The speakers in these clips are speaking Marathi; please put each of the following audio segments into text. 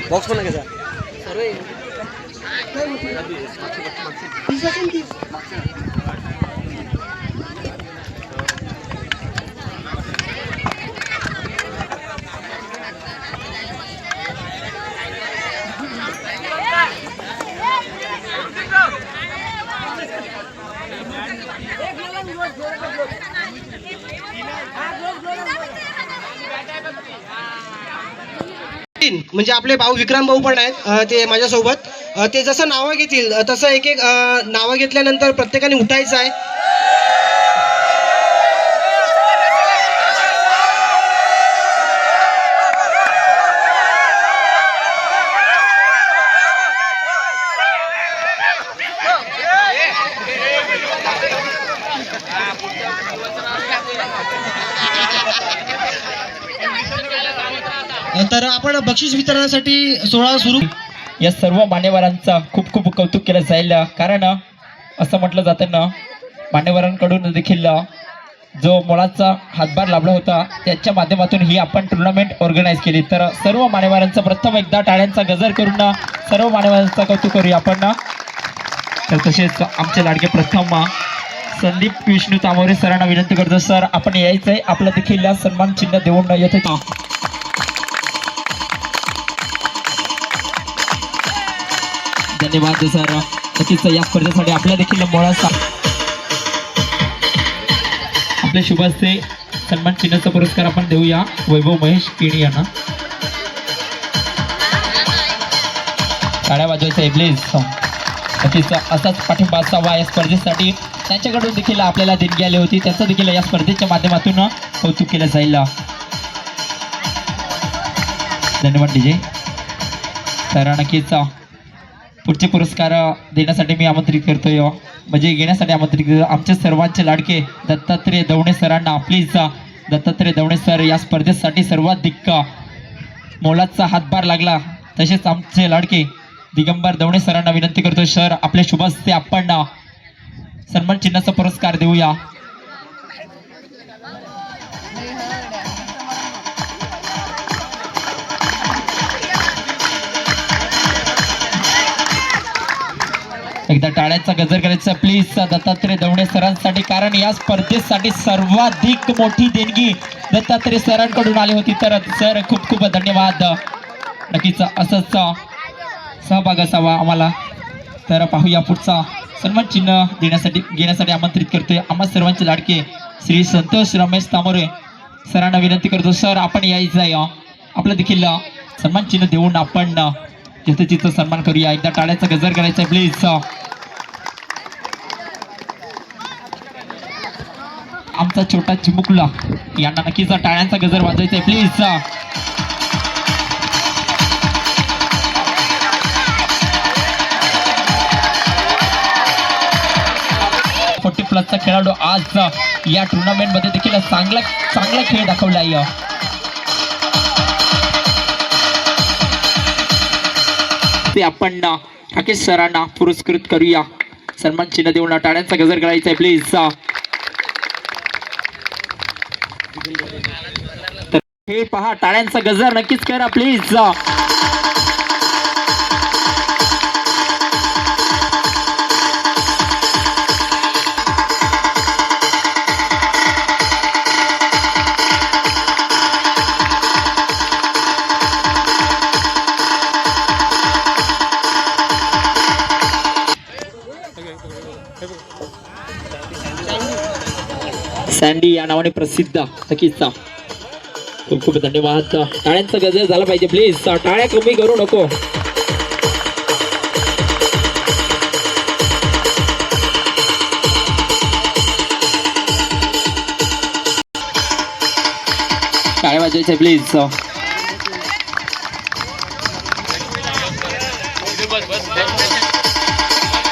बॉक्स पण कसा म्हणजे आपले भाऊ विक्रम भाऊ पण आहेत ते माझ्यासोबत. ते जसं नावं घेतील तसं एक एक नावं घेतल्यानंतर प्रत्येकाने उठायचं आहे. तर आपण बक्षीस वितरणासाठी सोहळा सुरू. या सर्व मान्यवरांचा खूप खूप कौतुक केलं जाईल, कारण असं म्हटलं जातं ना, मान्यवरांकडून देखील जो मोलाचा हातभार लाभला होता त्याच्या माध्यमातून ही आपण टुर्नामेंट ऑर्गनाईज केली. तर सर्व मान्यवरांचा प्रथम एकदा टाळ्यांचा गजर करून सर्व मान्यवरांचा कौतुक करूया आपण. तर तसेच आमचे लाडके प्रथम संदीप विष्णू तामोरे सरांना विनंती करतो, सर आपण यायचं आहे, आपलं देखील सन्मान चिन्ह देऊन येत होता. धन्यवाद सर. नक्कीच या स्पर्धेसाठी आपल्या देखील मोळाचा आपल्या शुभास्ते सन्मान चिन्हाचा पुरस्कार आपण देऊया वैभव महेश केणी यांना. टाळ्या वाजवायचा आहे प्लीज. नक्कीच असाच पाठिंबा असावा या स्पर्धेसाठी. त्यांच्याकडून देखील आपल्याला देणगी आली होती, त्यांचं देखील या स्पर्धेच्या माध्यमातून कौतुक केलं जाईल. धन्यवाद डीजे. तर नक्कीच पुढचे पुरस्कार देण्यासाठी मी आमंत्रित करतोय, म्हणजे घेण्यासाठी आमंत्रित करतो आमचे सर्वांचे लाडके दत्तात्रय दवणे सरांना. प्लीज दत्तात्रय दवणे सर या स्पर्धेसाठी सर्वाधिक मोलाचा हातभार लागला. तसेच आमचे लाडके दिगंबर दवणे सरांना विनंती करतो, सर आपल्या शुभहस्ते आपण सन्मान चिन्हाचा पुरस्कार देऊया. एकदा टाळ्याचा गजर करायचा प्लीज दत्तात्रय दवणे सरांसाठी, कारण या स्पर्धेसाठी सर्वाधिक मोठी देणगी दत्तात्रय सरांकडून आली होती. तर सर खूप खूप धन्यवाद. नक्कीच असंच सहभाग असावा आम्हाला. तर पाहूया पुढचा सन्मान चिन्ह घेण्यासाठी आमंत्रित करतोय आम्हा सर्वांचे लाडके श्री संतोष रमेश तामोरे सरांना विनंती करतो, सर आपण यायचं आहे, आपलं देखील सन्मान चिन्ह देऊन आपण जिथं तिथं सन्मान करूया. एकदा टाळ्याचा गजर करायचा प्लीज. आमचा छोटा चिमुकला यांना नक्कीच टाळ्यांचा गजर वाजवायचा आहे प्लीज. 40+ खेळाडू आज या टुर्नामेंट मध्ये देखील चांगला खेळ दाखवला आहे. ते आपण राकेश सरांना पुरस्कृत करूया. सन्मान चिन्ह देऊन टाळ्यांचा गजर करायचा आहे प्लीज. हे पहा टाळ्यांचा गजर नक्कीच करा प्लीज. सँडी या नावाने प्रसिद्ध नक्कीच खूप खूप धन्यवाद. टाळ्यांचा गजर झाला पाहिजे प्लीज. टाळ्या कमी करू नको. टाळ्या वाजवायच्या प्लीज.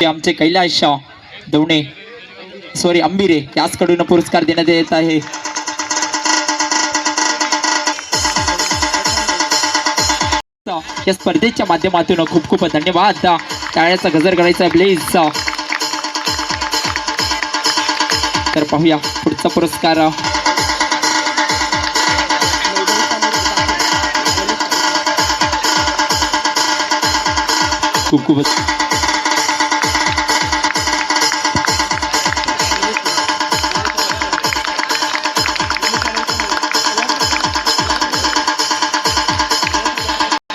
आमचे कैलाश दवणे सॉरी अंबिरे याचकडून पुरस्कार देण्यात येत आहे. या स्पर्धेच्या माध्यमातून खूप खूप धन्यवाद. टाळ्याचा गजर करायचा प्लीज. तर पाहूया पुढचा पुरस्कार. खूप खूप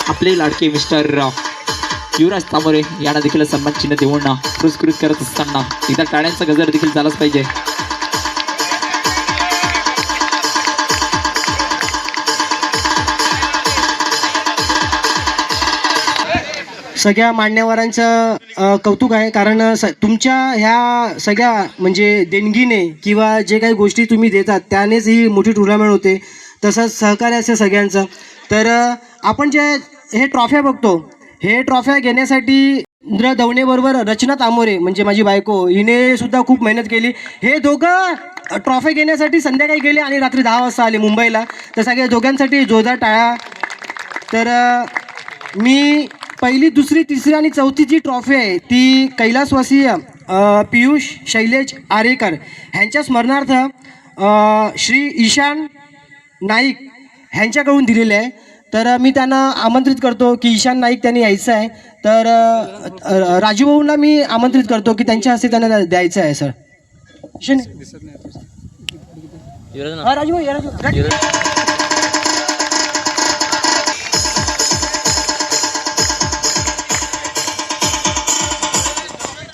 आपले लाडके मिस्टर युवराज तामोरे यांना देखील सन्मान चिन्ह देऊन पुरस्कृत करत असताना एकदा टाळ्यांचा गजर देखील झालाच पाहिजे. सगळ्या मान्यवरांचं कौतुक आहे, कारण तुमच्या ह्या सगळ्या म्हणजे देणगीने किंवा जे काही गोष्टी तुम्ही देतात त्यानेच ही मोठी टुर्नामेंट होते. तसंच सहकार्य असेल सगळ्यांचं. तर आपण जे हे ट्रॉफ्या बघतो, हे ट्रॉफ्या घेण्यासाठी इंद्र दवणेबरोबर रचना तामोरे म्हणजे माझी बायको, हिने सुद्धा खूप मेहनत केली. हे दोघं ट्रॉफ्या घेण्यासाठी संध्याकाळी गेले आणि रात्री 10 वाजता आले मुंबईला. तर सगळ्या दोघांसाठी जोरदार टाळ्या. तर मी पहिली, दुसरी, तिसरी आणि चौथी जी ट्रॉफी आहे ती कैलासवासीय पियुष शैलेश आरेकर ह्यांच्या स्मरणार्थ श्री ईशान नाईक ह्यांच्याकडून दिलेले आहे. तर मी त्यांना आमंत्रित करतो की ईशान नाईक त्यांनी यायचं आहे. तर राजूभाऊंना मी आमंत्रित करतो की त्यांच्या हस्ते त्यांना द्यायचं आहे. सर राजूभाऊ या राजू.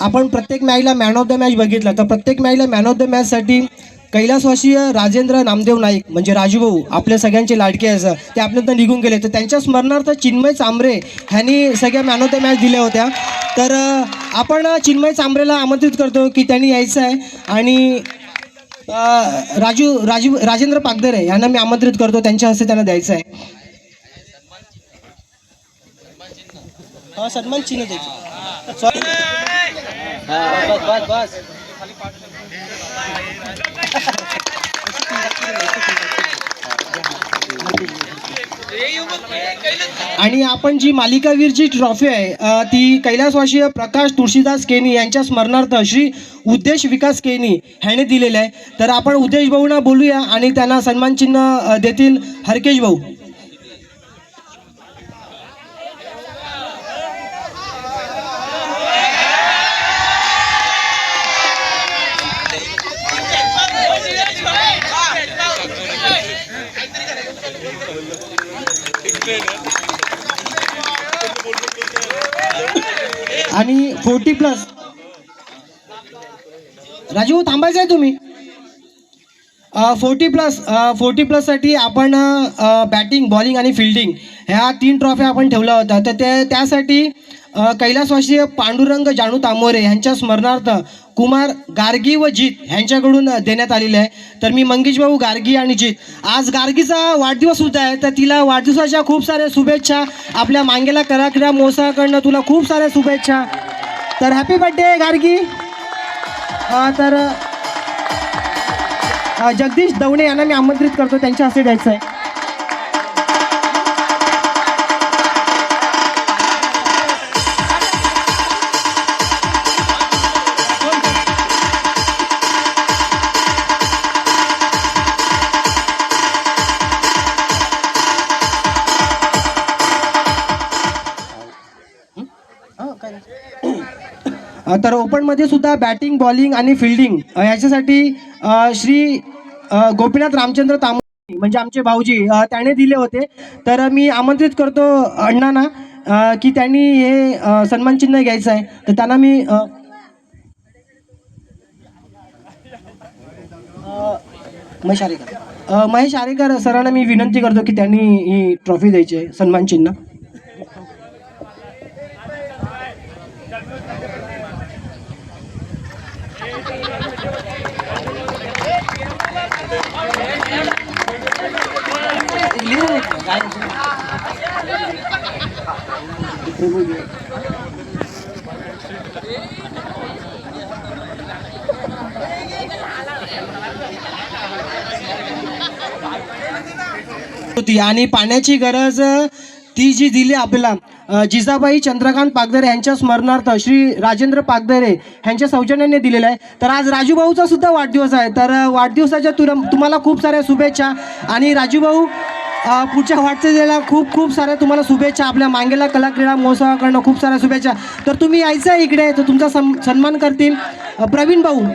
आपण प्रत्येक मॅचला मॅन ऑफ द मॅच बघितला, तर प्रत्येक मॅचला मॅन ऑफ द मॅचसाठी कैलासवासीय राजेंद्र नामदेव नाईक म्हणजे राजूभाऊ आपल्या सगळ्यांचे लाडके असं ते आपल्याला निघून गेले. तर त्यांच्या स्मरणार्थ चिन्मय चांबरे ह्यांनी सगळ्या मॅन ऑफ द मॅच दिल्या होत्या. तर आपण चिन्मय चांबरेला आमंत्रित करतो की त्यांनी यायचं आहे. आणि राजेंद्र पागदरे यांना मी आमंत्रित करतो, त्यांच्या हस्ते त्यांना द्यायचं आहे. सन्मान चिन्ह द्यायचं. सॉरी बस. आणि आपण जी मालिकावीरची ट्रॉफी आहे ती कैलासवासीय प्रकाश तुळशीदास केनी यांच्या स्मरणार्थ श्री उद्देश विकास केनी ह्याने दिलेलं आहे. तर आपण उद्देश भाऊंना बोलूया आणि त्यांना सन्मान चिन्ह देतील हरकेश भाऊ. आणि 40+ राजू थांबायचं आहे तुम्ही. 40+ साठी आपण बॅटिंग, बॉलिंग आणि फिल्डिंग ह्या 3 ट्रॉफ्या आपण ठेवल्या होत्या. तर त्यासाठी कैलासवासीय पांडुरंग जानू तामोरे ह्यांच्या स्मरणार्थ कुमार गार्गी व जीत ह्यांच्याकडून देण्यात आलेले आहे. तर मी मंगेश भाऊ गार्गी आणि जीत, आज गार्गीचा वाढदिवस सुद्धा आहे, तर तिला वाढदिवसाच्या खूप साऱ्या शुभेच्छा. आपल्या मांगेला करा मोसाकडनं तुला खूप साऱ्या शुभेच्छा. तर हॅपी बर्थडे गार्गी. तर जगदीश दवणे यांना मी आमंत्रित करतो, त्यांच्या हस्ते द्यायचं आहे. तर ओपनमध्ये सुद्धा बॅटिंग, बॉलिंग आणि फिल्डिंग याच्यासाठी श्री गोपीनाथ रामचंद्र तामोरे म्हणजे आमचे भाऊजी त्याने दिले होते. तर मी आमंत्रित करतो अण्णांना की त्यांनी हे सन्मान चिन्ह घ्यायचं आहे. तर त्यांना मी महेश आरेकर सरांना मी विनंती करतो की त्यांनी ही ट्रॉफी द्यायची आहे, सन्मान चिन्ह. होती आणि पाण्याची गरज ती जी दिली आपल्याला जिजाबाई चंद्रकांत पागदरे यांच्या स्मरणार्थ श्री राजेंद्र पागदरे यांच्या सौजन्याने दिलेला आहे. तर आज राजूभाऊचा सुद्धा वाढदिवस आहे. तर वाढदिवसाच्या तुम्हाला खूप साऱ्या शुभेच्छा. आणि राजूभाऊ पुढच्या वाटचालीला खूप खूप साऱ्या तुम्हाला शुभेच्छा. आपल्या मांगेला कला क्रीडा महोत्सवाकडनं खूप साऱ्या शुभेच्छा. तर तुम्ही यायचं आहे इकडे, तर तुमचा सन्मान करतील प्रवीण भाऊ.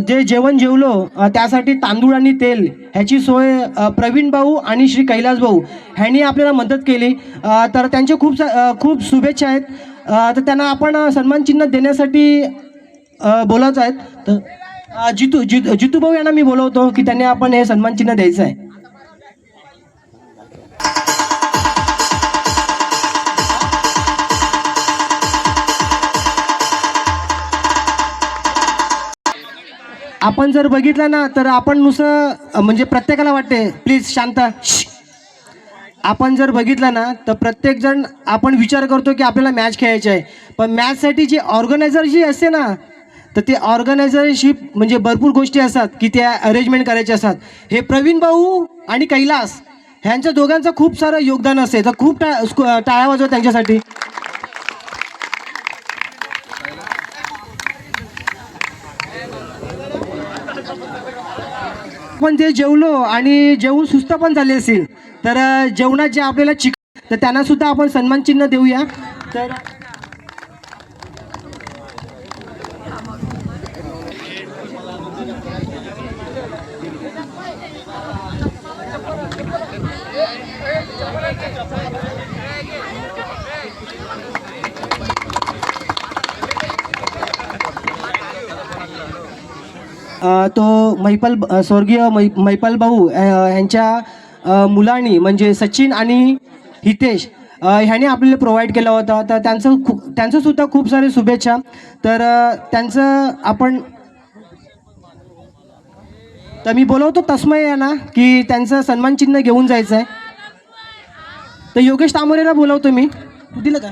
जे जेवण जेवलो त्यासाठी तांदूळ आणि तेल ह्याची सोय प्रवीण भाऊ आणि श्री कैलास भाऊ ह्यांनी आपल्याला मदत केली. तर त्यांचे खूप शुभेच्छा आहेत. तर त्यांना आपण सन्मान चिन्ह देण्यासाठी बोलावत आहेत. तर जितू भाऊ यांना मी बोलवतो की त्यांनी आपण हे सन्मान चिन्ह द्यायचं आहे. आपण जर बघितलं ना तर आपण नुसतं म्हणजे प्रत्येकाला वाटते प्लीज शांत. आपण जर बघितलं ना तर प्रत्येकजण आपण विचार करतो की आपल्याला मॅच खेळायची आहे. पण मॅचसाठी जी ऑर्गनायझर जी असते ना तर ते ऑर्गनायझरशिप म्हणजे भरपूर गोष्टी असतात की त्या अरेंजमेंट करायचे असतात. हे प्रवीण भाऊ आणि कैलास ह्यांच्या दोघांचं खूप सारं योगदान असते. तर खूप टाळ्या वाजवा त्यांच्यासाठी. पण जे जेवलो आणि जेवून सुस्त पण झाले असेल तर जेवणात जे आपल्याला तर त्यांना सुद्धा आपण सन्मान चिन्ह देऊया. तर तो स्वर्गीय मैपाल भाऊ यांच्या मुलांनी म्हणजे सचिन आणि हितेश ह्याने आपल्याला प्रोव्हाइड केला होता. तर त्यांचं सुद्धा खूप सारे शुभेच्छा. तर त्यांचं आपण तर मी बोलवतो तस्मय यांना की त्यांचं सन्मान चिन्ह घेऊन जायचं आहे. तर योगेश तांबोरेला बोलवतो मी. दिलं का?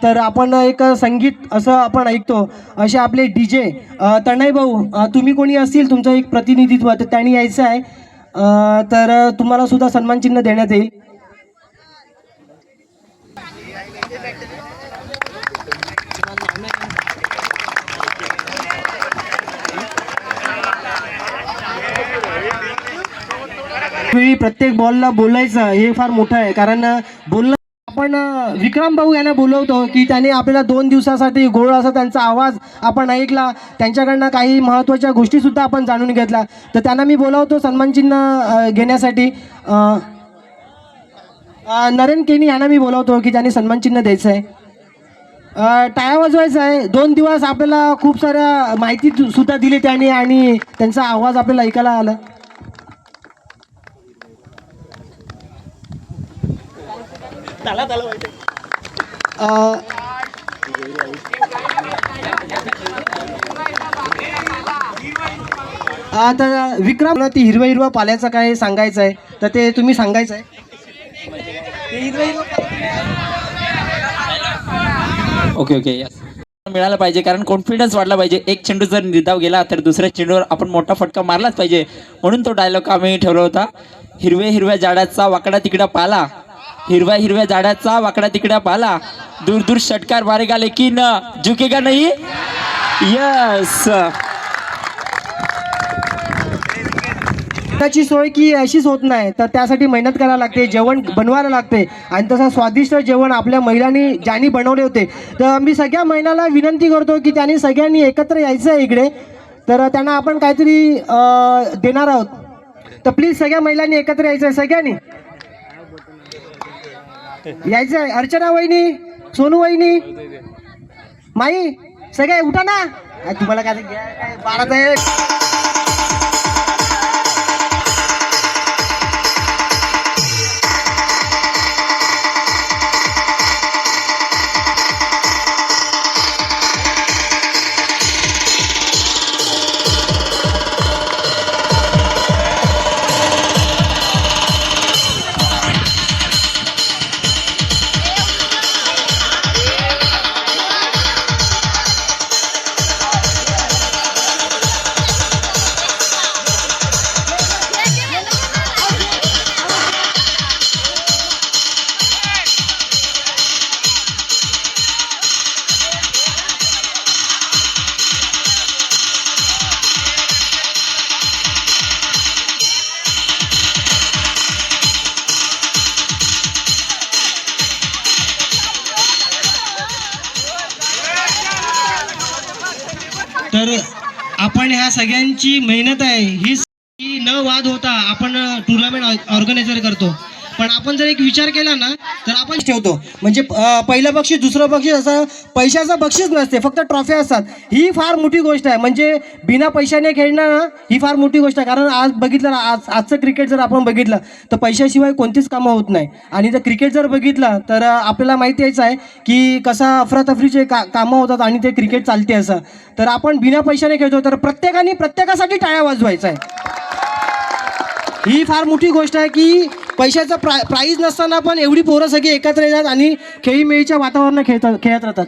तर आपण एक संगीत असं आपण ऐकतो असे आपले DJ तनय भाऊ तुम्ही कोणी असतील तुमचं एक प्रतिनिधित्व तर त्यांनी यायचं आहे. तर तुम्हाला सुद्धा सन्मान चिन्ह देण्यात येईल. प्रत्येक बॉलला बोलायचं हे फार मोठं आहे. कारण बोलणं आपण विक्रम भाऊ यांना बोलवतो की त्याने आपल्याला 2 दिवसासाठी गोड असा त्यांचा आवाज आपण ऐकला. त्यांच्याकडनं काही महत्त्वाच्या गोष्टीसुद्धा आपण जाणून घेतला. तर त्यांना मी बोलवतो सन्मान चिन्ह घेण्यासाठी. नरेन केनी यांना मी बोलवतो की त्यांनी सन्मान चिन्ह द्यायचं आहे. टाळ्या वाजवायचं आहे. 2 दिवस आपल्याला खूप साऱ्या माहिती सुद्धा दिली त्यांनी आणि त्यांचा आवाज आपल्याला ऐकायला आला. तर विक्रम ती हिरवा पाल्याचं काय सांगायचं आहे तर ते तुम्ही सांगायचं आहे. ओके यस मिळालं पाहिजे कारण कॉन्फिडन्स वाढला पाहिजे. एक चेंडू जर निर्धाव गेला तर दुसऱ्या चेंडूवर आपण मोठा फटका मारलाच पाहिजे. म्हणून तो डायलॉग आम्ही ठेवला होता. हिरव्या झाडाचा वाकडा तिकडा पाला, हिरव्या झाडाचा वाकडा तिकडा पाला, दूर दूर षटकार मारेगा लेकिन झुकेगा नहीं. यस त्याची सोय की अशीच होत नाही तर त्यासाठी मेहनत करायला लागते. जेवण बनवायला लागते आणि तसं स्वादिष्ट जेवण आपल्या महिलांनी ज्यांनी बनवले होते. तर मी सगळ्या महिलांना विनंती करतो की त्यांनी सगळ्यांनी एकत्र यायचं आहे इकडे. तर त्यांना आपण काहीतरी देणार आहोत. तर प्लीज सगळ्या महिलांनी एकत्र यायचं आहे. सगळ्यांनी यायचं आहे. अर्चना वहिनी, सोनू वहिनी, माई सगळे उठा ना. तुम्हाला काय 12 1 तर आपण ह्या सगळ्यांची मेहनत आहे ही न वाद होता आपण टुर्नामेंट ऑर्गनायझर करतो. पण आपण जर एक विचार केला ना तर आपण ठेवतो म्हणजे पहिलं बक्षीस दुसरं बक्षीस असं पैशाचं बक्षीस नसते, फक्त ट्रॉफ्या असतात. ही फार मोठी गोष्ट आहे. म्हणजे बिना पैशाने खेळणं ना ही फार मोठी गोष्ट आहे. कारण आज बघितलं ना आजचं क्रिकेट जर आपण बघितलं तर पैशाशिवाय कोणतीच कामं होत नाही. आणि जर क्रिकेट जर बघितलं तर आपल्याला माहितीच आहे की कसा अफरातफरीचे कामं होतात आणि ते क्रिकेट चालते असं. तर आपण बिना पैशाने खेळतो तर प्रत्येकासाठी टाळ्या वाजवायचा आहे. ही फार मोठी गोष्ट आहे की पैशाचा प्राईज नसताना पण एवढी पोरं सगळी एकत्र येतात आणि खेळीमेळीच्या वातावरणात खेळत राहतात.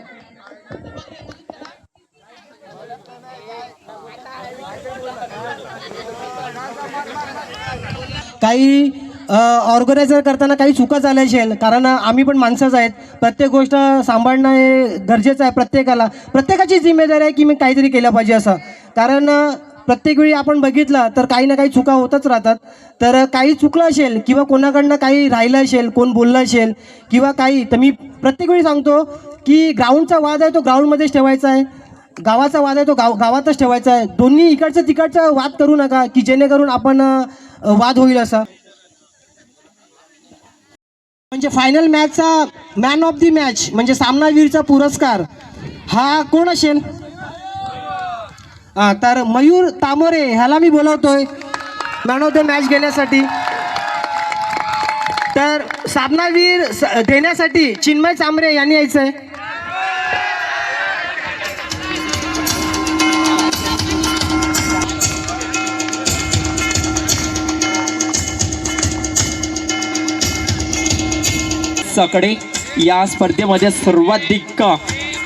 काही ऑर्गनायझर करताना काही चुका झाल्या असेल कारण आम्ही पण माणसंच आहेत. प्रत्येक गोष्ट सांभाळणं हे गरजेचं आहे. प्रत्येकाची जिम्मेदारी आहे की मी काहीतरी केलं पाहिजे असं. कारण प्रत्येक वेळी आपण बघितलं तर काही ना काही चुका होतच राहतात. तर काही चुकलं असेल किंवा कोणाकडनं काही राहिलं असेल, कोण बोललं असेल किंवा काही, तर मी प्रत्येक वेळी सांगतो की ग्राउंडचा वाद आहे तो ग्राउंडमध्येच ठेवायचा आहे, गावाचा वाद आहे तो गावातच ठेवायचा आहे. दोन्ही इकडचं तिकडचं वाद करू नका की जेणेकरून आपण वाद होईल असा. म्हणजे फायनल मॅचचा मॅन ऑफ दी मॅच म्हणजे सामनावीरचा पुरस्कार हा कोण असेल? तर मयूर तामोरे ह्याला मी बोलवतोय मॅन ऑफ द मॅच घेण्यासाठी. तर सामनावीर देण्यासाठी चिन्मय चांबरे यांनी यायचं आहे. कडे या स्पर्धेमध्ये सर्वाधिक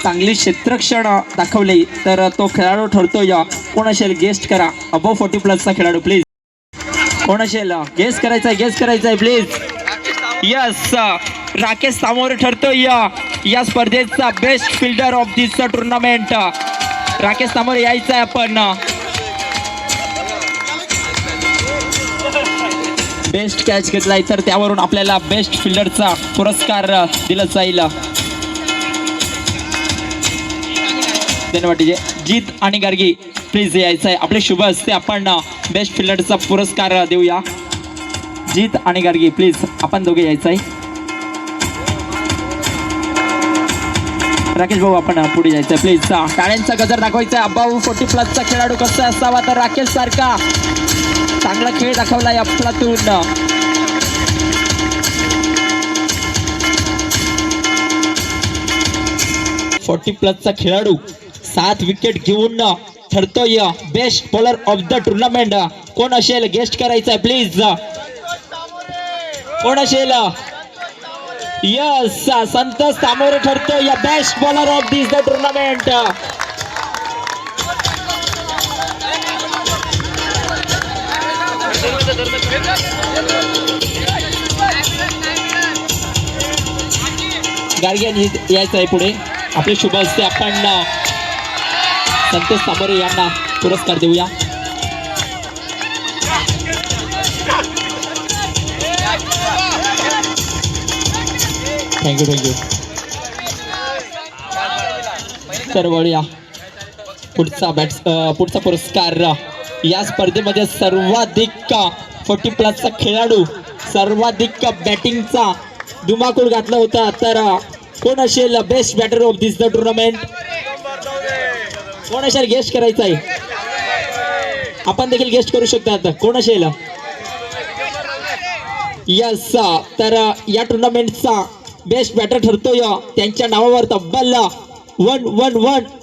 चांगली क्षेत्ररक्षण दाखवले तर तो खेळाडू ठरतो. या कोण असेल गेस्ट करा. अबव 40+ खेळाडू प्लीज. कोण असेल गेस्ट करायचा प्लीज. यस, राकेश सामोरे ठरतो या स्पर्धेचा best fielder of this tournament. Rakesh सामोरे यायचं आहे. आपण बेस्ट कॅच घेतलाय तर त्यावरून आपल्याला बेस्ट फिल्डरचा पुरस्कार दिला जाईल. धन्यवाद. जीत आणि गार्गी प्लीज यायचं आहे. आपले शुभ हस्ते आपण बेस्ट फिल्डरचा पुरस्कार देऊया. जीत आणि गार्गी प्लीज आपण दोघे यायचं आहे. राकेश भाऊ आपण पुढे जायचं आहे प्लीज. टाळ्यांचा गजर दाखवायचा आहे. अबाऊ 40+ खेळाडू कसा असावा तर राकेश सारखा चांगला खेळ दाखवलाय अफलातून. 40+ खेळाडू 7 विकेट घेऊन ठरतोय best bowler of the tournament. कोण असेल गेस्ट करायचा प्लीज. कोण असेल? यस, संतोष सामोरे ठरतोय best bowler of this the tournament. Gargi यायचं आहे पुढे. आपले शुभ हस्ते आपण संतोष सामोरे यांना पुरस्कार देऊया. थँक्यू. तर वळूया पुढचा पुरस्कार. या स्पर्धेमध्ये सर्वाधिक 40+ खेळाडू सर्वाधिक बॅटिंगचा धुमाकूळ घातला होता तर कोण असेल best batter of this the tournament. कोण असेल गेस्ट करायचं आहे. आपण देखील गेस्ट करू शकतात. कोण असेल? यस, तर या टुर्नामेंटचा बेस्ट बॅटर ठरतोय त्यांच्या नावावर तब्बल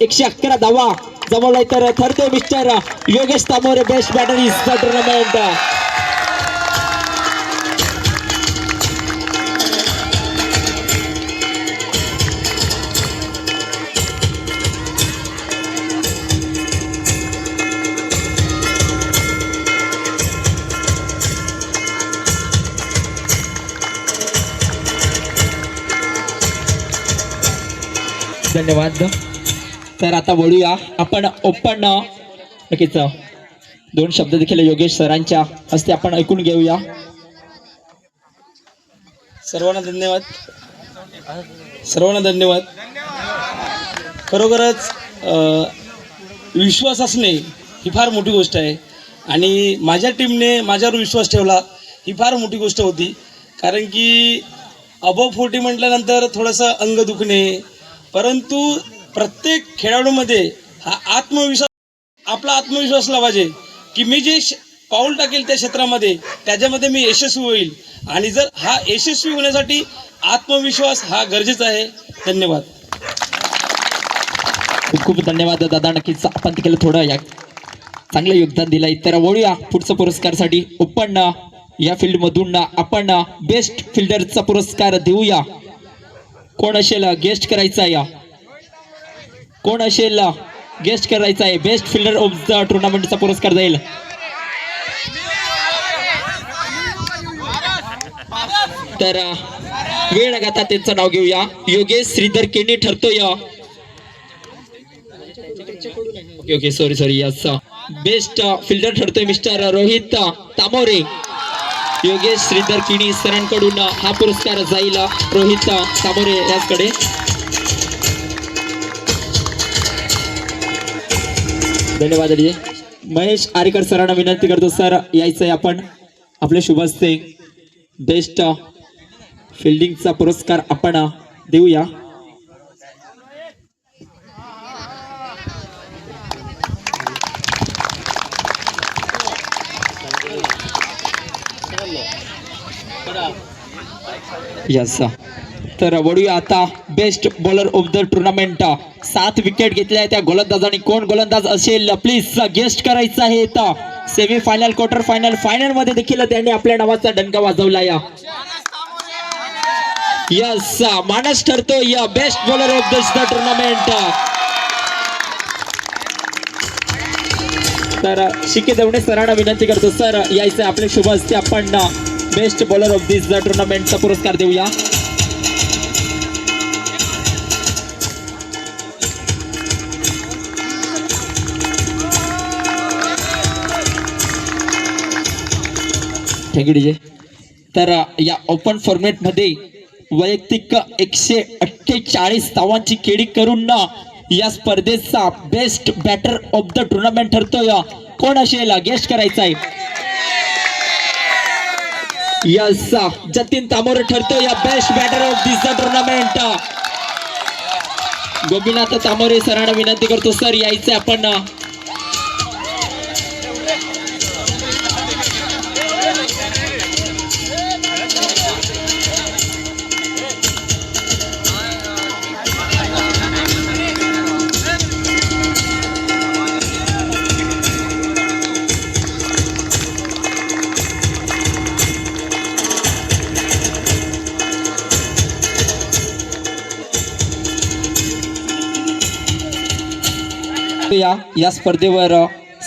111 धावा जमवलाय तर ठरतोय mister Yogesh Tamore best batter is the tournament. धन्यवाद. तर आता वळूया आपण ओपन. नक्कीच 2 शब्द देखील योगेश सरांच्या हस्ते आपण ऐकून घेऊया. सर्वांना धन्यवाद. खरोखरच विश्वास असणे ही फार मोठी गोष्ट आहे आणि माझ्या टीमने माझ्यावर विश्वास ठेवला ही फार मोठी गोष्ट होती. कारण की अबव 40 म्हटल्यानंतर थोडंसं अंग दुखणे, परंतु प्रत्येक खेळाडूमध्ये हा आपला आत्मविश्वास असला पाहिजे की मी जे पाऊल टाकेल त्या क्षेत्रामध्ये त्याच्यामध्ये मी यशस्वी होईल. आणि जर हा यशस्वी होण्यासाठी आत्मविश्वास हा गरजेचा आहे. धन्यवाद. खूप खूप धन्यवाद दादा. नक्कीच आपण तिकडे थोडं चांगलं योगदान दिलंय. तर वळूया पुढच्या पुरस्कारासाठी. ओपन या फील्डमधून आपण बेस्ट फिल्डरचा पुरस्कार देऊया. कोण असेल गेस्ट करायचा या, कोण असेल गेस्ट करायचा आहे? बेस्ट फिल्डर ऑफ द टुर्नामेंटचा पुरस्कार जाईल. तर वेळ लगाता त्यांचं नाव घेऊया. योगेश श्रीधर केनी ठरतोय. Okay sorry yes. Best fielder ठरतोय मिस्टर रोहित तामोरे. योगेश श्रीधर किणी सरांकडून हा पुरस्कार जाईल रोहित तामोरे याचकडे. धन्यवाद. महेश आरेकर सरांना विनंती करतो सर यायचंय आपण आपले शुभ हस्ते बेस्ट फिल्डिंगचा पुरस्कार आपण देऊया. यस. तर वळूया आता best bowler of the tournament. 7 wicket घेतल्या त्या गोलंदाजांनी. कोण गोलंदाज असेल प्लीज गेस्ट करायचं आहे. Semi final, quarter final, final मध्ये देखील त्यांनी आपल्या नावाचा डंका वाजवला. या यस मानस ठरतो या best bowler of the tournament. तर शिके देवणे सरांना विनंती करतो सर यायचं आपले शुभ हस्ते आपण बेस्ट बॉलर ऑफ दिस टुर्नामेंटचा पुरस्कार देऊया. Thank you DJ. तर या ओपन फॉर्मॅट मध्ये वैयक्तिक 148 धावांची खेळी करून या स्पर्धेचा best batter of the tournament ठरतोय. कोण असेल गेस्ट करायचा आहे? यस जतीन तामोरे ठरतोय best batter of this tournament. Gopinath Tamore सरांना विनंती करतो सर यायचं आपण. या स्पर्धेवर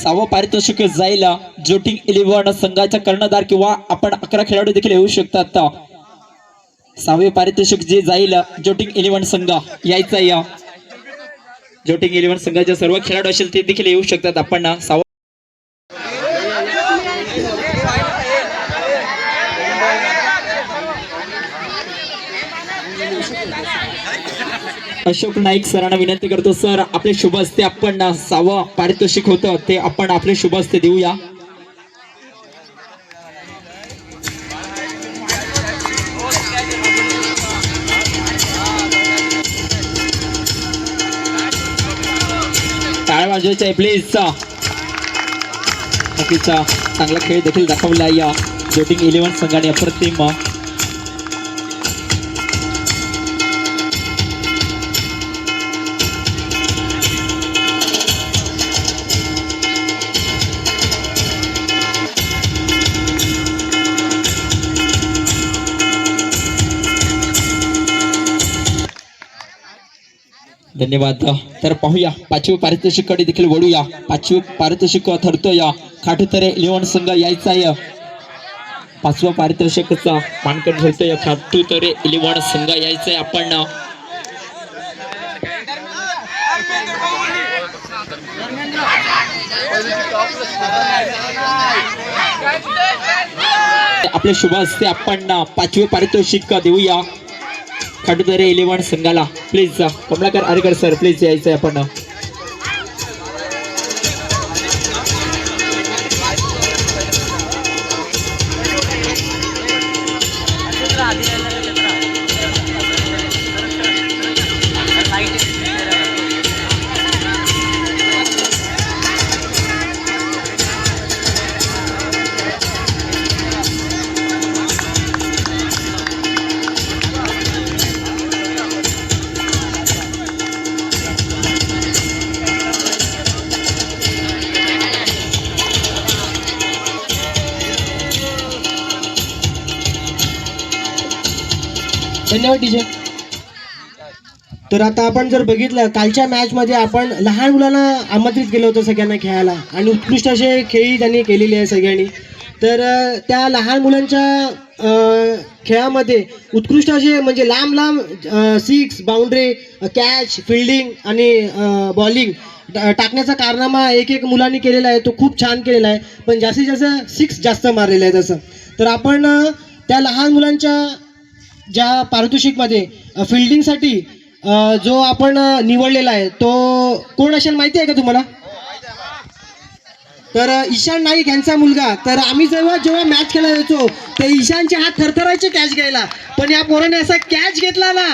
6वं पारितोषिक जाईल. जोटिंग 11 संघाचा कर्णधार किंवा आपण 11 खेळाडू देखील येऊ शकतात. 6वे पारितोषिक जे जाईल जोटिंग 11 संघ यायचा. या जोटिंग 11 संघाचे सर्व खेळाडू असेल ते देखील येऊ शकतात. आपण अशोक नाईक सरांना विनंती करतो सर आपले शुभ हस्ते आपण 6वं पारितोषिक होतं ते आपण आपले शुभ हस्ते देऊया. टाळ्या वाजवायच्या आहे प्लीज. नक्कीचा चांगला खेळ देखील दाखवला या जोटिंग 11 संघाने. अप्रतिम. धन्यवाद. तर पाहूया 5वे पारितोषिककडे देखील वळूया. 5वे पारितोषिक ठरतोय खाटुतरे 11 संघ यायचा आहे. 5वं पारितोषिकचा मानकरी ठरतोय खाटुतरे 11 संघ यायचा आहे. आपण आपले शुभ हस्ते आपण 5वे पारितोषिक देऊया खाटुतरे 11 संघाला. Please Kamalakar Arekar sir please यायचंय आपण. धन्यवाद टीचर. तर आता आपण जर बघितलं कालच्या मॅचमध्ये आपण लहान मुलांना आमंत्रित केलं होतं सगळ्यांना खेळायला आणि उत्कृष्ट असे खेळी त्यांनी केलेली आहे सगळ्यांनी. तर त्या लहान मुलांच्या खेळामध्ये उत्कृष्ट असे म्हणजे लांब लांब सिक्स, बाउंड्री, कॅच, फिल्डिंग आणि बॉलिंग टाकण्याचा कारनामा एक एक मुलांनी केलेला आहे. तो खूप छान केलेला आहे. पण जास्तीत जास्त सिक्स जास्त मारलेलं आहे तसं. तर आपण त्या लहान मुलांच्या ज्या पारितोषिकमध्ये फिल्डिंगसाठी जो आपण निवडलेला आहे तो कोण असेल माहिती आहे का तुम्हाला? तर ईशान नाईक यांचा मुलगा. तर आम्ही जेव्हा मॅच खेळायला जायचो तर ईशानचे हात थरथरायचे कॅच घ्यायला. पण या पोराने असा कॅच घेतला ना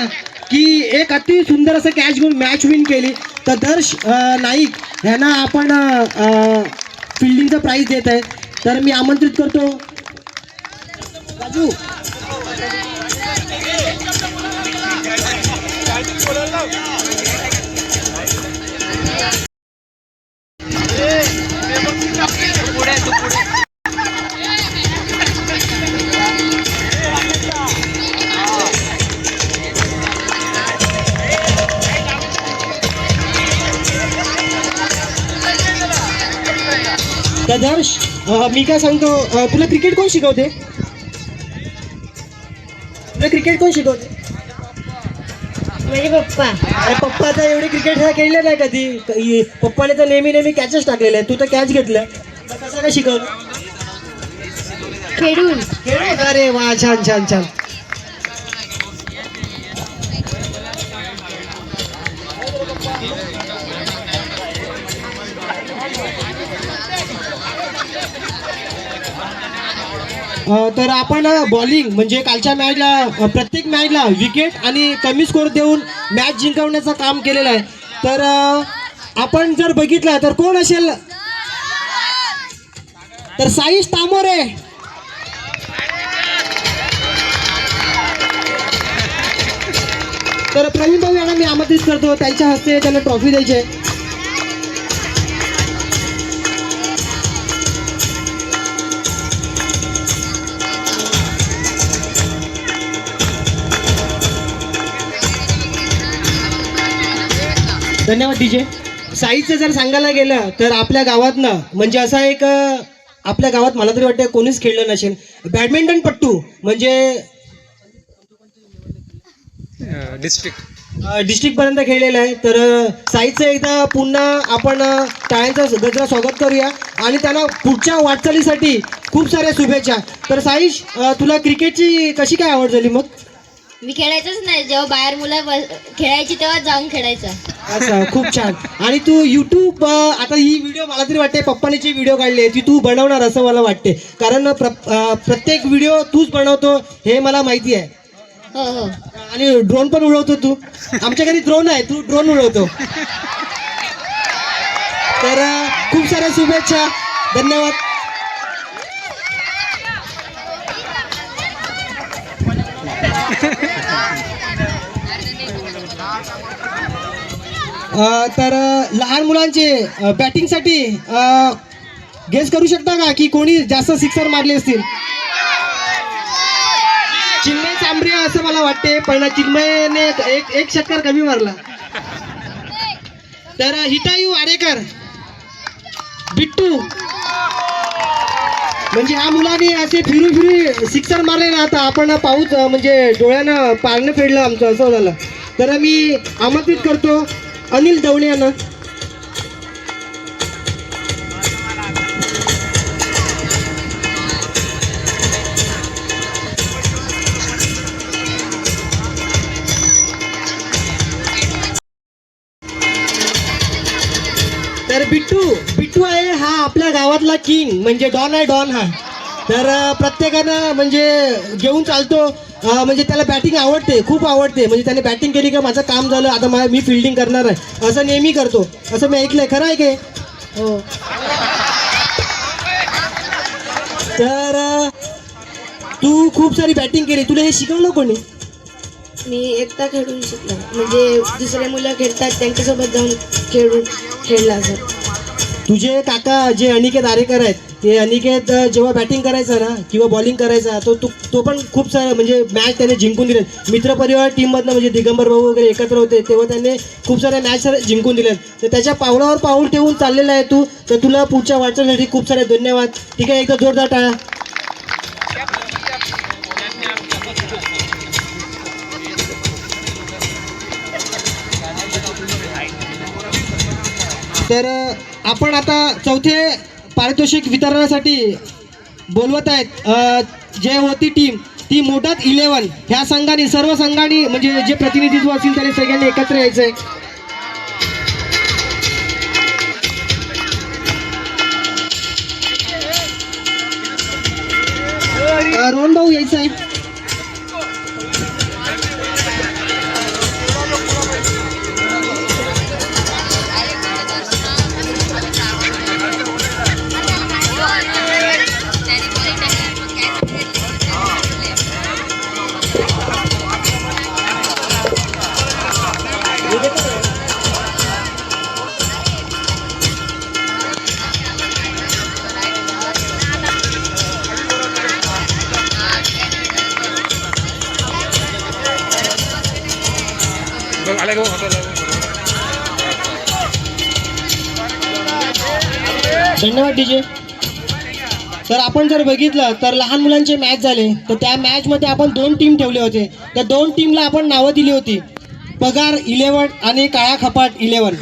की एक अति सुंदर असं कॅच घेऊन मॅच विन केली. तर दर्श नाईक यांना आपण फिल्डिंगचं प्राईज देत आहे. तर मी आमंत्रित करतो राजू. तर दर्श मी काय सांगतो, तुला क्रिकेट कोण शिकवते? तुला क्रिकेट कोण शिकवते? माझे पप्पा. अरे पप्पा तर एवढे क्रिकेट खेळले नाही कधी. पप्पाने तर नेहमी कॅचच टाकलेले आहे. तू तर कॅच घेतलं. कसं काय शिकवलं? खेळून. अरे वा, छान छान छान. तर आपण बॉलिंग म्हणजे कालच्या मॅचला प्रत्येक मॅचला विकेट आणि कमी स्कोर देऊन मॅच जिंकवण्याचं काम केलेलं आहे. तर आपण जर बघितलं तर कोण असेल तर साईश तामोरे. तर प्रवीण भाऊ यांना मी आमंत्रित करतो. त्यांच्या हस्ते त्यांना ट्रॉफी द्यायची आहे. धन्यवाद डीजे. साईजचं जर सांगायला गेलं तर आपल्या गावातनं म्हणजे असा एक आपल्या गावात मला तरी वाटतं कोणीच खेळलं नसेल बॅडमिंटन पट्टू म्हणजे डिस्ट्रिक्टपर्यंत खेळलेलं आहे. तर साईजचं एकदा पुन्हा आपण टाळ्यांचं गजरा स्वागत करूया आणि त्यांना पुढच्या वाटचालीसाठी खूप साऱ्या शुभेच्छा. तर साईश, तुला क्रिकेटची कशी काय आवड झाली मग? मी खेळायचंच नाही. जेव्हा बाहेर मुलं खेळायची तेव्हा जाऊन खेळायचं. असं खूप छान. आणि तू यूट्यूब आता ही व्हिडिओ मला तरी वाटते पप्पाने जी व्हिडिओ काढली आहे ती तू बनवणार असं मला वाटते. कारण प्रत्येक व्हिडिओ तूच बनवतो हे मला माहिती आहे. हो हो. आणि ड्रोन पण उडवतो तू. आमच्या घरी ड्रोन आहे, तू ड्रोन उडवतो. तर खूप साऱ्या शुभेच्छा. धन्यवाद. तर लहान मुलांचे बॅटिंगसाठी गेस करू शकता का की कोणी जास्त सिक्सर मारले असतील? चिन्मय चांबरे असं मला वाटते. पण चिन्मयने एक षटकार कमी मारला. तर हिटायू आरेकर, बिट्टू म्हणजे ह्या मुलाने असे फिरू सिक्सर मारले ना. आता आपण पाऊस म्हणजे डोळ्यानं पारणं फेडलं आमचं असं झालं. तर मी आमंत्रित करतो अनिल दवणे यांना. तर बिट्टू आहे हा आपल्या गावातला किंग म्हणजे डॉन आहे. डॉन हा तर प्रत्येकानं म्हणजे घेऊन चालतो. म्हणजे त्याला बॅटिंग आवडते, खूप आवडते. म्हणजे त्याने बॅटिंग केली का माझं काम झालं, आता मी फिल्डिंग करणार आहे असं नेहमी करतो. असं मी ऐकलंय. खरं आहे की? हो. तर तू खूप सारी बॅटिंग केली. तुला हे शिकवलं कोणी? मी एकटा खेळून शिकलो. म्हणजे दुसरे मुलं खेळतात त्यांच्यासोबत जाऊन खेळला असं. तुझे काका जे अनिकेत आरेकर आहेत ते अनिकेत जेव्हा बॅटिंग करायचा ना किंवा बॉलिंग करायचा तो पण खूप सारा म्हणजे मॅच त्याने जिंकून दिले. मित्रपरिवार टीममधनं म्हणजे दिगंबर भाऊ वगैरे एकत्र होते तेव्हा त्याने खूप साऱ्या मॅच जिंकून दिल्यात. तर त्याच्या पावलावर पाऊल ठेवून चाललेला आहे तू. तर तुला पुढच्या वाटचालीसाठी खूप सारे धन्यवाद. ठीक आहे, एकदा जोरदार टाळा. तर आपण आता चौथे पारितोषिक वितरणासाठी बोलवत आहेत जे होती ती मोडात 11 ह्या संघाने सर्व संघांनी म्हणजे जे प्रतिनिधित्व असतील त्याने सगळ्यांनी एकत्र यायचं आहे. रोहन भाऊ यायचं आहे. धन्यवाद डीजे. तर आपण जर बघितलं तर लहान मुलांचे मॅच झाले तर त्या मॅचमध्ये आपण 2 टीम ठेवले होते. त्या 2 टीमला आपण नावं दिली होती पगार 11 आणि काळा खपाट 11.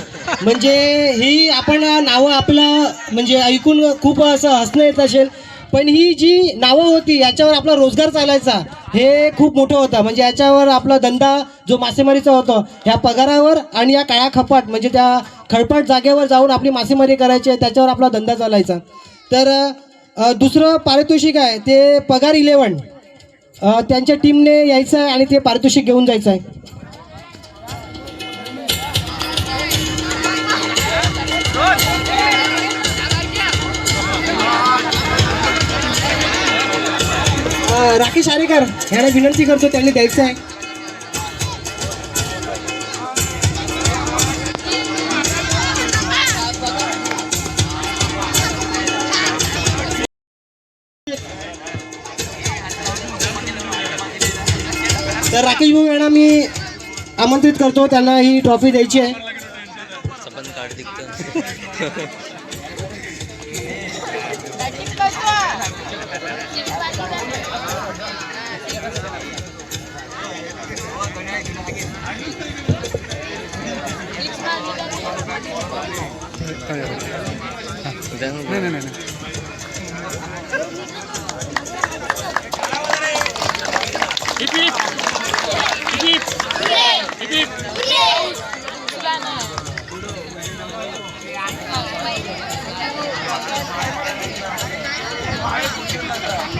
म्हणजे ही आपण नावं आपलं म्हणजे ऐकून खूप असं हसणं येत असेल पण ही जी नावं होती याच्यावर आपला रोजगार चालायचा हे खूप मोठं होतं. म्हणजे याच्यावर आपला धंदा जो मासेमारीचा होता ह्या पगारावर आणि या काळ्या खपाट म्हणजे त्या खळपट जागेवर जाऊन आपली मासेमारी करायची त्याच्यावर आपला धंदा चालायचा. तर दुसरं पारितोषिक आहे ते पगार 11 त्यांच्या टीमने यायचं आहे आणि ते पारितोषिक घेऊन जायचं आहे. राकेश आरेकर यांना विनंती करतो त्यांनी द्यायचं आहे. तर राकेश भाऊ यांना मी आमंत्रित करतो त्यांना ही ट्रॉफी द्यायची आहे.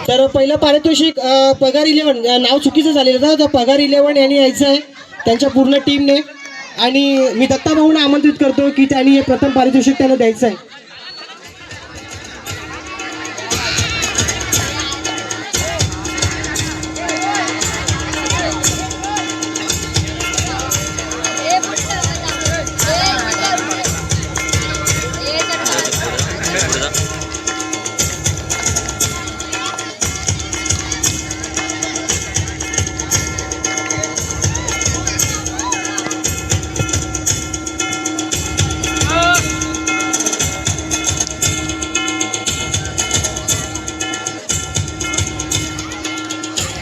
तर पहिलं पारितोषिक पगार 11 नाव चुकीचं झालेलं होतं. तर पगार 11 यांनी यायचं आहे त्यांच्या पूर्ण टीमने आणि मी दत्ता भाऊंना आमंत्रित करतो की त्यांनी हे प्रथम पारितोषिक त्यांना द्यायचं आहे.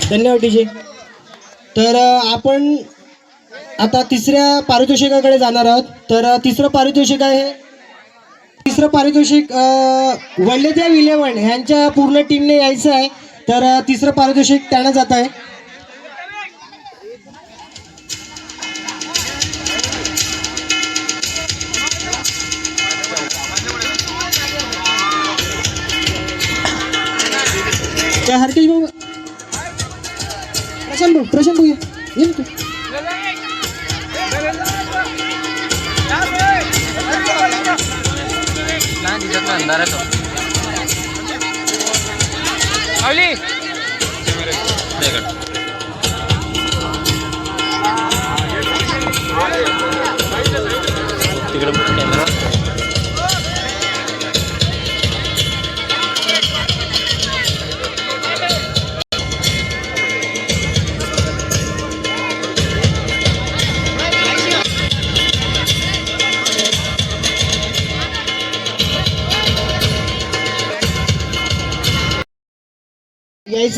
धन्यवाद डीजे. तर आपण आता तिसऱ्या पारितोषिकाकडे जाणार आहोत. तर तिसरं पारितोषिक आहे वल्लेदेव 11 ह्यांच्या पूर्ण टीमने यायचं आहे. तर तिसरं पारितोषिक त्यांना जात आहे. तर हरकेश भाऊ प्रशांत भाऊ ये तू.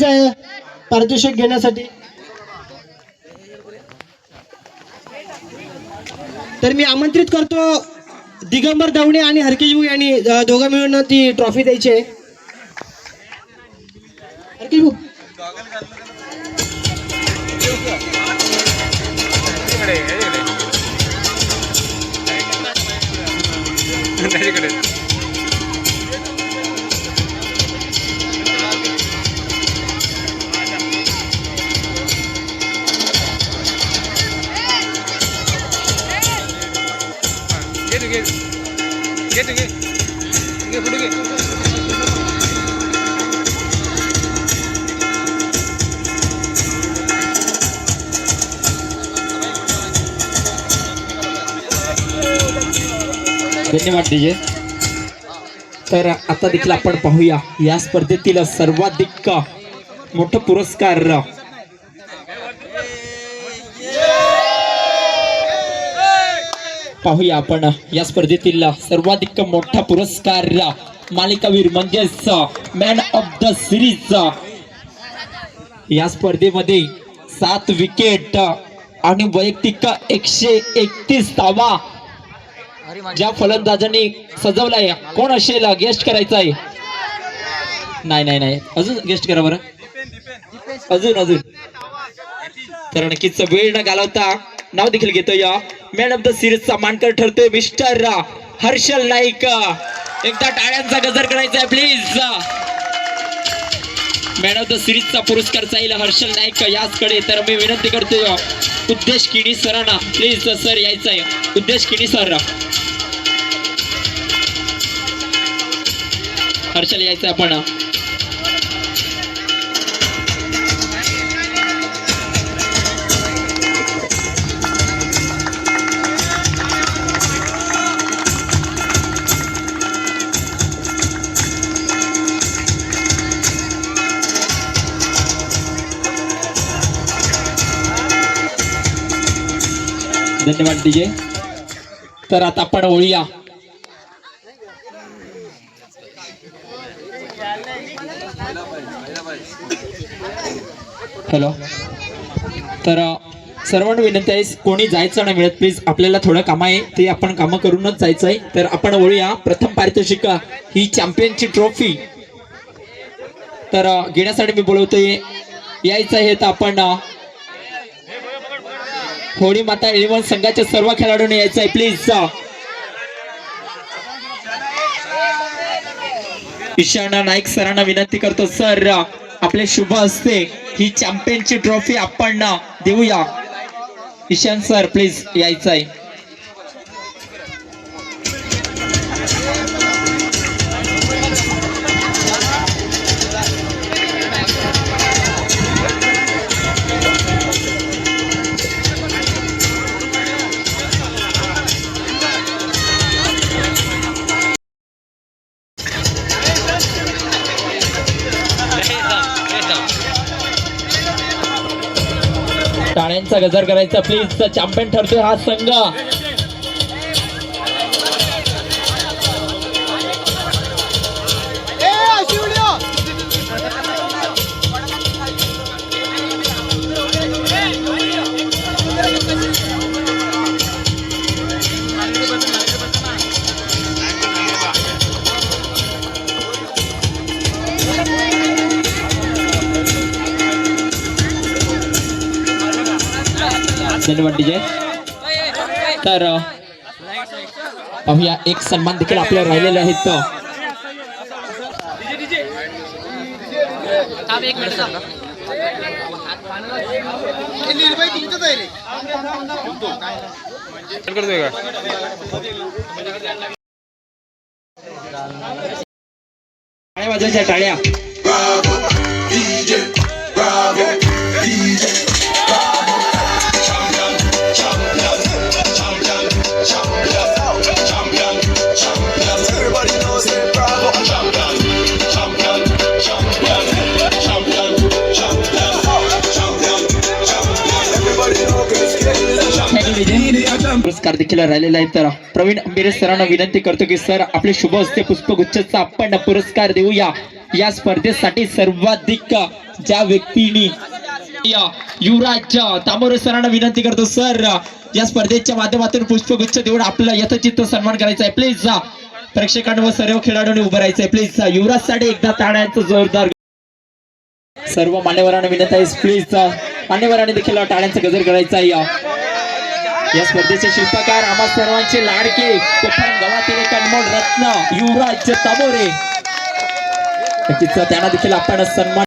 यायचं आहे पारितोषिक घेण्यासाठी? तर मी आमंत्रित करतो दिगंबर दवणे आणि हरकेश भाऊ यांनी दोघं मिळून ती ट्रॉफी द्यायची आहे. हरकेश भाऊ धन्यवाद डीजे. तर आता देखील आपण पाहूया या स्पर्धेतील सर्वाधिक मोठा पुरस्कार पाहूया आपण या स्पर्धेतील सर्वाधिक मोठा पुरस्कार मालिकावीर म्हणजेच मॅन ऑफ द सिरीज. या स्पर्धेमध्ये 7 विकेट आणि वैयक्तिक 131 धावा ज्या फलंदाजांनी सजवलाय. कोण असेल गेस्ट करायचं आहे? नाही अजून गेस्ट करा बरं. अजून तर नक्कीच वेळ न घालवता नाव देखील घेतोय मॅन ऑफ द सिरीजचा मानकर ठरतोय मिस्टर हर्षल नाईक. एकदा टाळ्यांचा गजर करायचा आहे प्लीज. मॅन ऑफ द सिरीजचा पुरस्कार जाईल हर्षल नाईक याचकडे. तर मी विनंती करतोय उद्देश किणी सरांना प्लीज सर यायचं आहे. उद्देश किणी सर, हर्षल यायचं आपण. धन्यवाद डीजे. तर आता आपण ओळूया हॅलो. तर सर्वांना विनंती आहे कोणी जायचं नाही मिळत प्लीज. आपल्याला थोडं काम आहे ते आपण कामं करूनच जायचं आहे. तर आपण ओळूया प्रथम पारितोषिक ही चॅम्पियनची ट्रॉफी तर घेण्यासाठी मी बोलवतोय यायचं आहे. तर आपण होळी माता 11 संघाच्या सर्व खेळाडूंनी यायचं आहे प्लीज. ईशान नाईक सरांना विनंती करतो सर आपले शुभ हस्ते ही चॅम्पियनची ट्रॉफी आपण देऊया. ईशान सर प्लीज यायचं आहे. टाळ्यांचा गजर करायचा प्लीज. चॅम्पियन ठरतोय हा संघ. धन्यवाद डीजे. तर पाहूया एक सन्मान देखील आपल्याला राहिलेले आहेत. टाळ्या वाजवायच्या टाळ्या. पुरस्कार देखील राहिलेला आहे. तर प्रवीण आंबेरे सरांना विनंती करतो की सर आपले शुभ हस्ते पुष्पगुच्छाचा आपण पुरस्कार देऊया. या स्पर्धेसाठी सर्वाधिक ज्या व्यक्तींनी युवराज तामोरे सरांना विनंती करतो सर या स्पर्धेच्या माध्यमातून पुष्पगुच्छ देऊन आपला यथोचित सन्मान करायचा आहे. प्लीज प्रेक्षकांना व सर्व खेळाडूंनी उभं राहायचंय. प्लीज युवराज साठी एकदा टाळ्यांचं जोरदार. सर्व मान्यवरांना विनंती आहे प्लीज मान्यवरांनी देखील टाळ्यांचा गजर करायचा आहे. या स्पर्धेचे शिल्पकार आम्हा सर्वांचे लाडके कोकण गावातील एक अनमोल रत्न युवराज तामोरे. नक्कीच त्यांना देखील आपण सन्मान.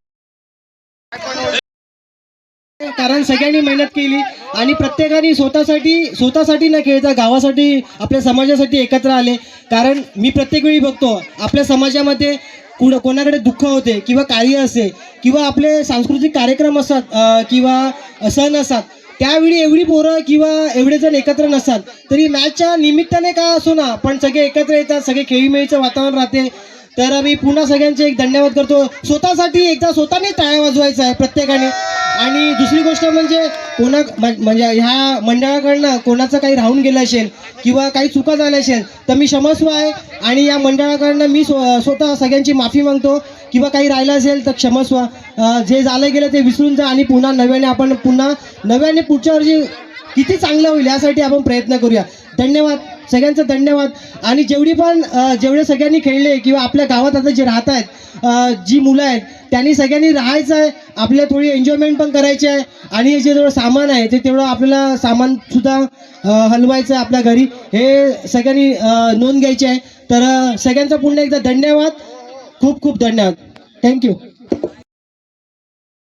कारण सगळ्यांनी मेहनत केली आणि प्रत्येकाने स्वतःसाठी न खेळता गावासाठी आपल्या समाजासाठी एकत्र आले. कारण मी प्रत्येक वेळी बघतो आपल्या समाजामध्ये कोणाकडे दुःख होते किंवा कार्य असते किंवा आपले सांस्कृतिक कार्यक्रम असतात किंवा सण असतात, त्यावेळी एवढी पोरं किंवा एवढे जण एकत्र नसतात. तरी मॅचच्या निमित्ताने का असो ना पण सगळे एकत्र येतात, सगळे खेळीमेळीचं वातावरण राहते. तर मी पुन्हा सगळ्यांचे एक धन्यवाद करतो. स्वतःसाठी एकदा स्वतःने टाळ्या वाजवायचं आहे प्रत्येकाने. आणि दुसरी गोष्ट म्हणजे ह्या मंडळाकडनं कोणाचं काही राहून गेलं असेल किंवा काही चुका झाल्या असेल तर मी क्षमस्व आहे आणि या मंडळाकडनं मी स्वतः सगळ्यांची माफी मागतो. किंवा काही राहिलं असेल तर क्षमस्व. जे झालं गेलं ते विसरून जा आणि पुन्हा नव्याने पुढच्या वर्षी किती चांगलं होईल यासाठी आपण प्रयत्न करूया. धन्यवाद सगळ्यांचं धन्यवाद. आणि जेवढे सगळ्यांनी खेळले किंवा आपल्या गावात आता जे राहत आहेत जी मुलं आहेत त्यांनी सगळ्यांनी राहायचं आहे. आपल्याला थोडी एन्जॉयमेंट पण करायची आहे आणि जे जेवढं सामान आहे ते तेवढं आपल्याला सामानसुद्धा हलवायचं आहे आपल्या घरी. हे सगळ्यांनी नोंद घ्यायची आहे. तर सगळ्यांचा पुन्हा एकदा धन्यवाद. खूप खूप धन्यवाद. थँक्यू.